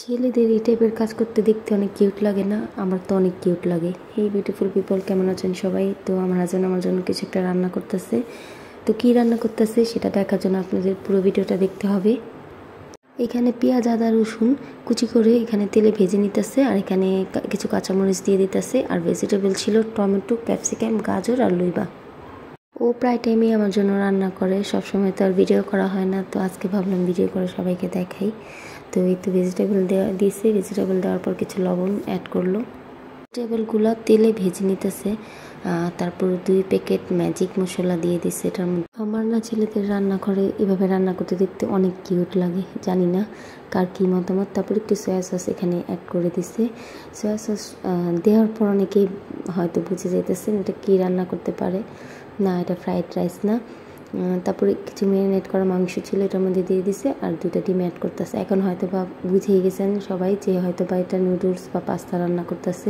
ছেলেদের এই টাইপের কাজ করতে দেখতে অনেক কিউট লাগে না? আমার তো অনেক কিউট লাগে। এই বিউটিফুল পিপল, কেমন আছেন সবাই? তো আমার হাজবেন্ড আমার জন্য কিছু একটা রান্না করতেছে। তো কি রান্না করতেছে সেটা দেখার জন্য আপনাদের পুরো ভিডিওটা দেখতে হবে। এখানে পেঁয়াজ, আদা, রসুন কুচি করে এখানে তেলে ভেজে নিতেছে, আর এখানে কিছু কাঁচামরিচ দিয়ে দিতেছে, আর ভেজিটেবল ছিল টমেটো, ক্যাপসিকাম, গাজর আর লুইবা। ও প্রায় টাইমই আমার জন্য রান্না করে, সবসময় তো আর ভিডিও করা হয় না, তো আজকে ভাবলাম ভিডিও করে সবাইকে দেখাই। তো এই তো ভেজিটেবল দিয়েছে, ভেজিটেবল দেওয়ার পর কিছু লবণ অ্যাড করলো। ভেজিটেবলগুলো তেলে ভেজে নিতেছে, তারপর 2 প্যাকেট ম্যাজিক মশলা দিয়ে দিচ্ছে এটার মধ্যে। আমার না ছেলেদের রান্না করে এভাবে রান্না করতে দেখতে অনেক কিউট লাগে, জানি না কার কী মতামত। তারপর একটু সয়া সস এখানে অ্যাড করে দিছে। সয়া সস দেওয়ার পর অনেকেই হয়তো বুঝে যেতেছেন এটা কী রান্না করতে পারে না, এটা ফ্রাইড রাইস না। তারপরে কিছু ম্যারিনেট করা মাংস ছিল এটার মধ্যে দিয়ে দিছে, আর 2টা ডিম অ্যাড করতেছে। এখন হয়তো বা বুঝেই গেছেন সবাই যে হয়তো বা এটা নুডলস বা পাস্তা রান্না করতেছে।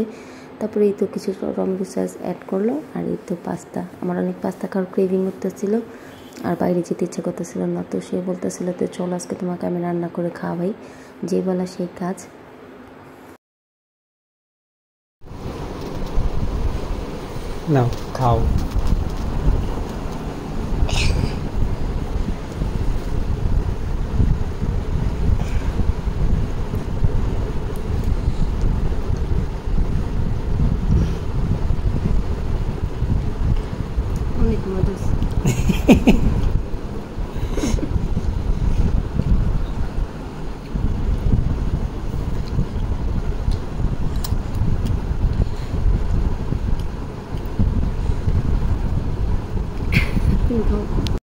তারপরে এই তো কিছু টমেটো সস অ্যাড করলো, আর এই তো পাস্তা। আমার অনেক পাস্তা খাওয়ার ক্রেভিং করতেছিল, আর বাইরে যেতে ইচ্ছে করতেছিল না, তো সে বলতেছিল তো চলো আজকে তোমাকে আমি রান্না করে খাওয়াই। যে বলা সেই কাজ। নাও খাও।